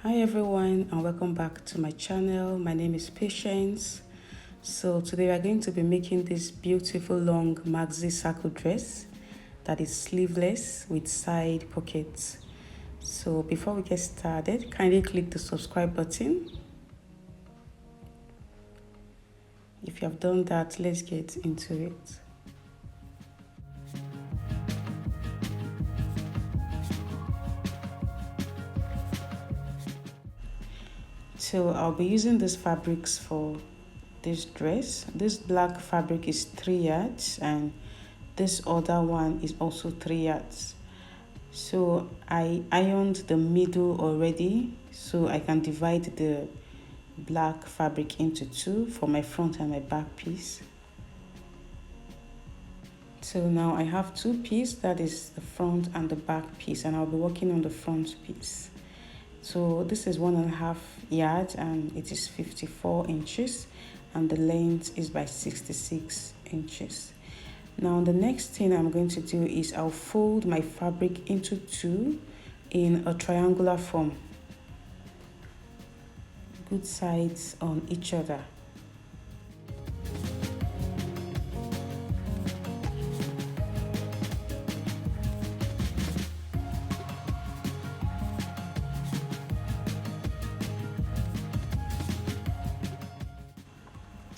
Hi everyone and welcome back to my channel. My name is Patience. So today we are going to be making this beautiful long maxi circle dress that is sleeveless with side pockets. So before we get started, kindly click the subscribe button. If you have done that, let's get into it. So I'll be using these fabrics for this dress. This black fabric is 3 yards and this other one is also 3 yards. So I ironed the middle already, so I can divide the black fabric into two for my front and my back piece. So now I have two pieces, that is the front and the back piece, and I'll be working on the front piece. So this is 1.5 yards and it is 54 inches and the length is by 66 inches. Now the next thing I'm going to do is I'll fold my fabric into two in a triangular form, good sides on each other.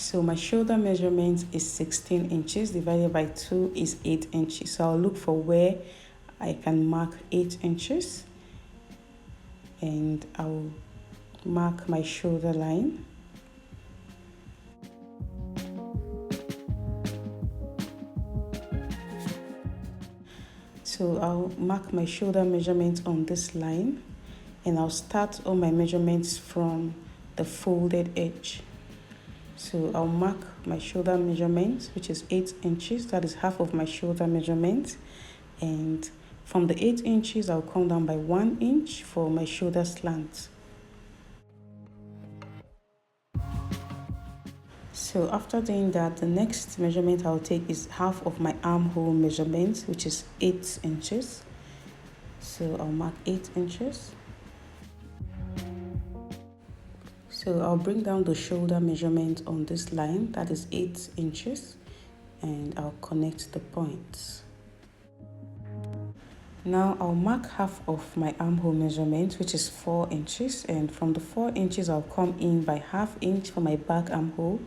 So my shoulder measurement is 16 inches divided by 2 is 8 inches. So I'll look for where I can mark 8 inches and I'll mark my shoulder line. So I'll mark my shoulder measurement on this line and I'll start all my measurements from the folded edge. So I'll mark my shoulder measurement, which is 8 inches. That is half of my shoulder measurement. And from the 8 inches, I'll come down by 1 inch for my shoulder slant. So after doing that, the next measurement I'll take is half of my armhole measurement, which is 8 inches. So I'll mark 8 inches. So I'll bring down the shoulder measurement on this line, that is 8 inches, and I'll connect the points. Now I'll mark half of my armhole measurement, which is 4 inches, and from the 4 inches I'll come in by ½ inch for my back armhole,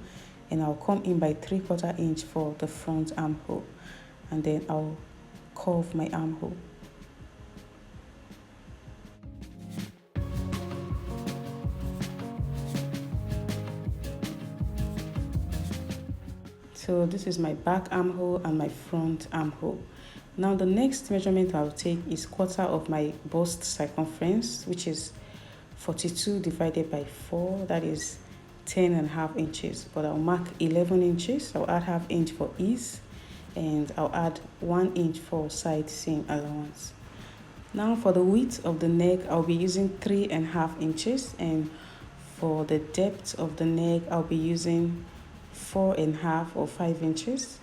and I'll come in by 3/4 inch for the front armhole, and then I'll curve my armhole. So this is my back armhole and my front armhole. Now the next measurement I'll take is quarter of my bust circumference, which is 42 divided by 4, that is 10.5 inches. But I'll mark 11 inches, I'll add ½ inch for ease, and I'll add 1 inch for side seam allowance. Now for the width of the neck, I'll be using 3.5 inches, and for the depth of the neck, I'll be using 4.5 or 5 inches,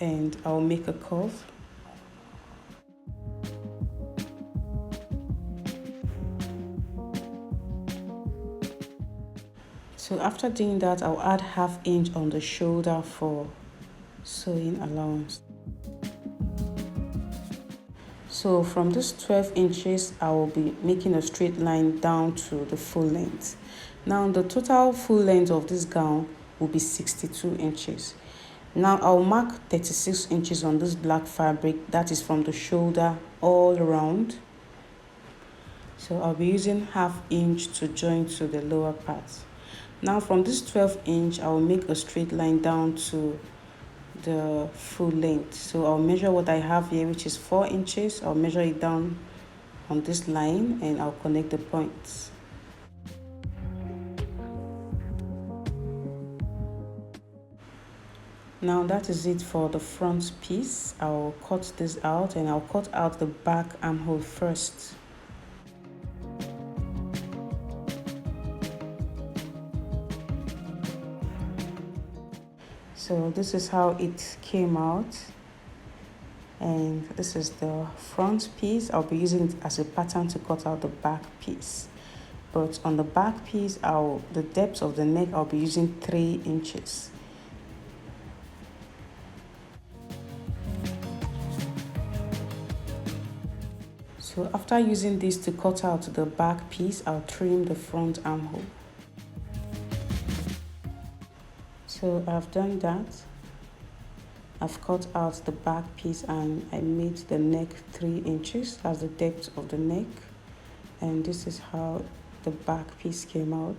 and I'll make a curve. So after doing that, I'll add ½ inch on the shoulder for sewing allowance. So from this 12 inches, I will be making a straight line down to the full length. Now the total full length of this gown will be 62 inches. Now I'll mark 36 inches on this black fabric, that is from the shoulder all around. So I'll be using ½ inch to join to the lower part. Now from this 12 inch, I'll make a straight line down to the full length. So I'll measure what I have here, which is 4 inches. I'll measure it down on this line and I'll connect the points. Now that is it for the front piece. I'll cut this out and I'll cut out the back armhole first. So this is how it came out. And this is the front piece. I'll be using it as a pattern to cut out the back piece. But on the back piece, the depth of the neck, I'll be using 3 inches. So after using this to cut out the back piece, I'll trim the front armhole. So I've done that. I've cut out the back piece and I made the neck 3 inches. That's the depth of the neck. And this is how the back piece came out.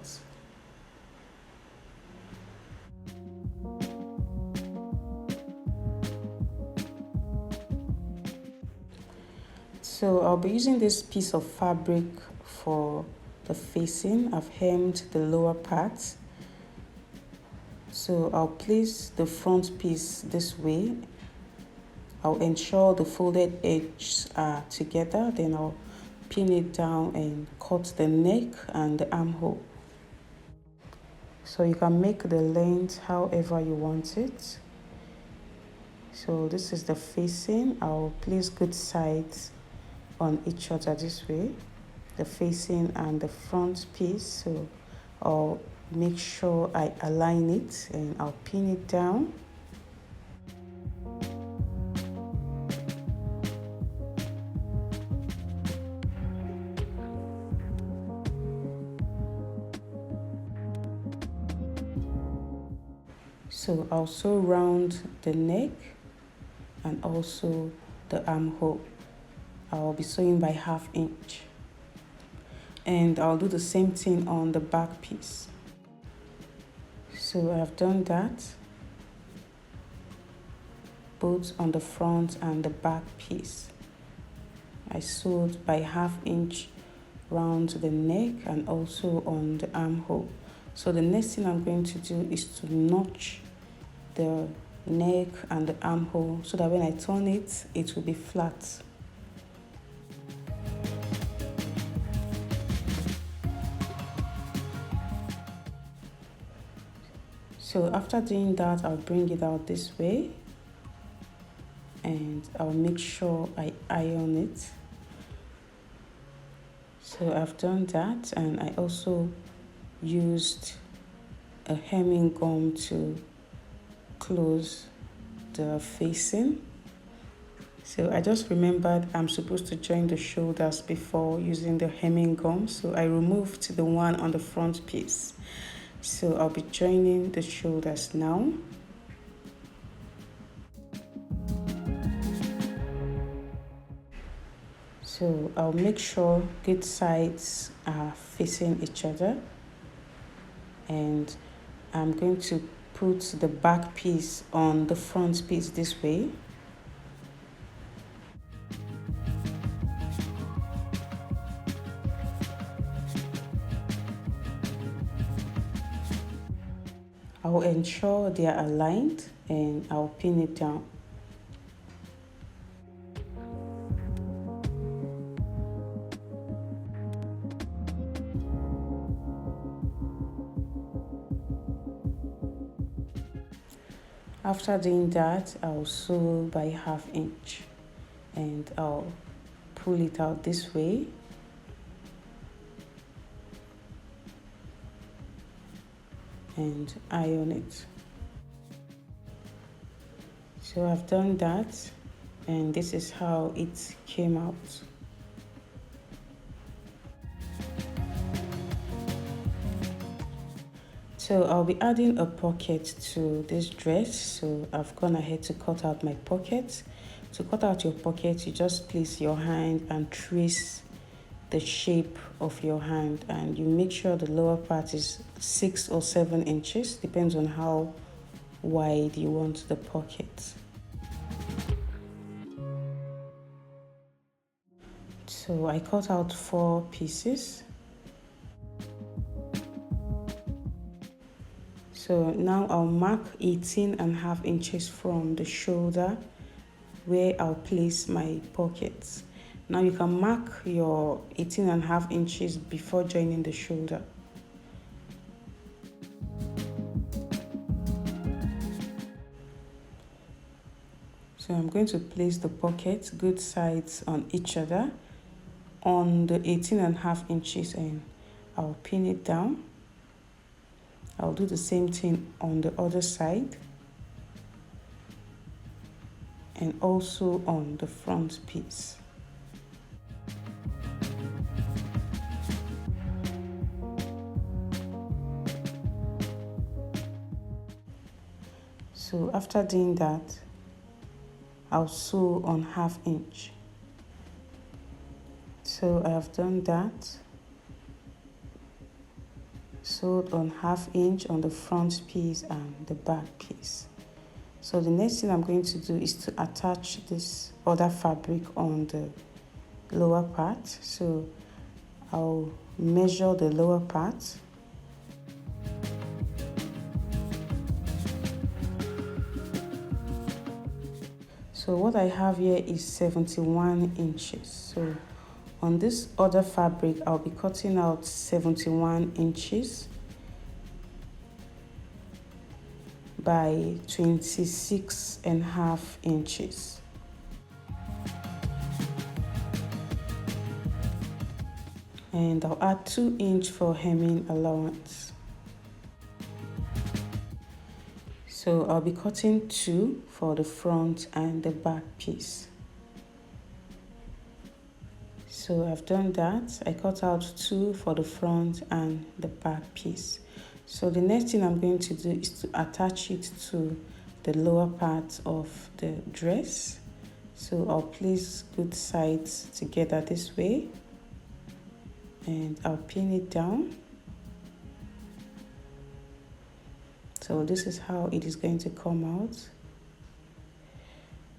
So I'll be using this piece of fabric for the facing. I've hemmed the lower part. So I'll place the front piece this way. I'll ensure the folded edges are together. Then I'll pin it down and cut the neck and the armhole. So you can make the length however you want it. So this is the facing. I'll place good sides on each other this way, the facing and the front piece. So I'll make sure I align it and I'll pin it down. So I'll sew round the neck and also the armhole. I'll be sewing by 1/2 inch. And I'll do the same thing on the back piece. So I've done that, both on the front and the back piece. I sewed by 1/2 inch round the neck and also on the armhole. So the next thing I'm going to do is to notch the neck and the armhole so that when I turn it, it will be flat. So after doing that, I'll bring it out this way and I'll make sure I iron it. So I've done that, and I also used a hemming gum to close the facing. So I just remembered I'm supposed to join the shoulders before using the hemming gum, so I removed the one on the front piece. So I'll be joining the shoulders now. So I'll make sure good sides are facing each other, and I'm going to put the back piece on the front piece this way. I will ensure they are aligned and I'll pin it down. After doing that, I'll sew by 1/2 inch and I'll pull it out this way. And iron it. So I've done that, and this is how it came out. So I'll be adding a pocket to this dress, so I've gone ahead to cut out my pocket. To cut out your pocket, you just place your hand and trace the shape of your hand, and you make sure the lower part is 6 or 7 inches, depends on how wide you want the pocket. So I cut out 4 pieces. So now I'll mark 18.5 inches from the shoulder where I'll place my pockets. Now you can mark your 18.5 inches before joining the shoulder. So So I'm going to place the pocket good sides on each other on the 18.5 inches, and I'll pin it down. I'll do the same thing on the other side and also on the front piece. So after doing that, I'll sew on 1/2 inch. So I have done that. Sewed on 1/2 inch on the front piece and the back piece. So the next thing I'm going to do is to attach this other fabric on the lower part. So I'll measure the lower part. So what I have here is 71 inches. So on this other fabric, I'll be cutting out 71 inches by 26.5 inches. And I'll add 2 inch for hemming allowance. So I'll be cutting 2 for the front and the back piece. So I've done that. I cut out 2 for the front and the back piece. So the next thing I'm going to do is to attach it to the lower part of the dress. So I'll place good sides together this way and I'll pin it down. So this is how it is going to come out.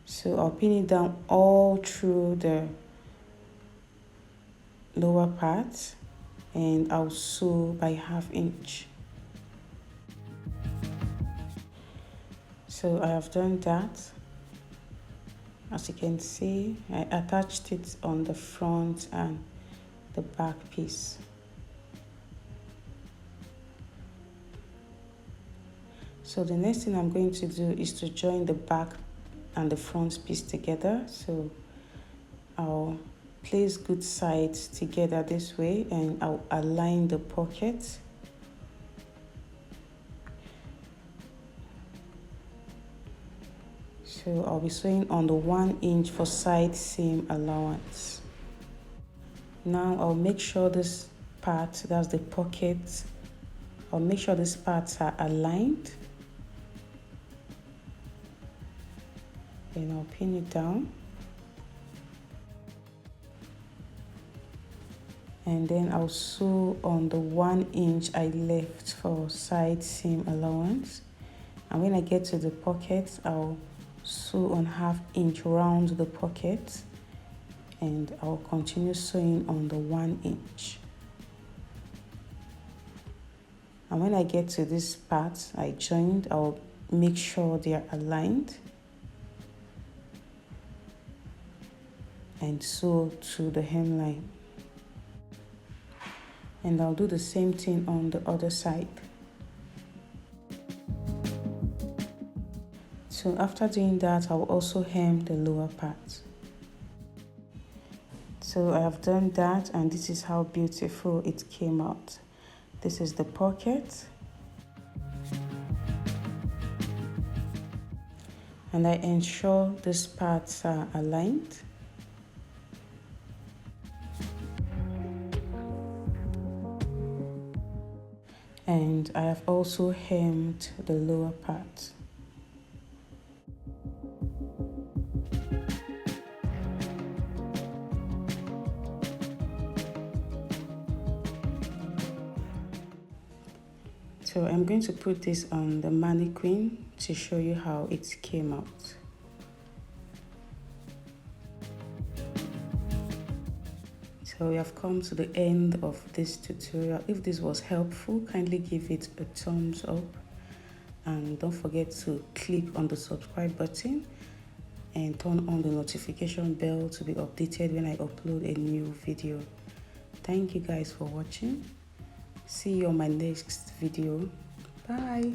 So I'll pin it down all through the lower part and I'll sew by 1/2 inch. So I have done that. As you can see, I attached it on the front and the back piece. So the next thing I'm going to do is to join the back and the front piece together. So I'll place good sides together this way and I'll align the pocket. So I'll be sewing on the 1 inch for side seam allowance. Now I'll make sure this part, that's the pocket, I'll make sure these parts are aligned. And I'll pin it down. And then I'll sew on the 1 inch I left for side seam allowance. And when I get to the pocket, I'll sew on 1/2 inch round the pocket and I'll continue sewing on the 1 inch. And when I get to this part I joined, I'll make sure they are aligned and sew to the hemline. And I'll do the same thing on the other side. So after doing that, I'll also hem the lower part. So I have done that and this is how beautiful it came out. This is the pocket. And I ensure these parts are aligned. And I have also hemmed the lower part. So I'm going to put this on the mannequin to show you how it came out. So we have come to the end of this tutorial. If this was helpful, kindly give it a thumbs up and don't forget to click on the subscribe button and turn on the notification bell to be updated when I upload a new video. Thank you guys for watching. See you on my next video. Bye.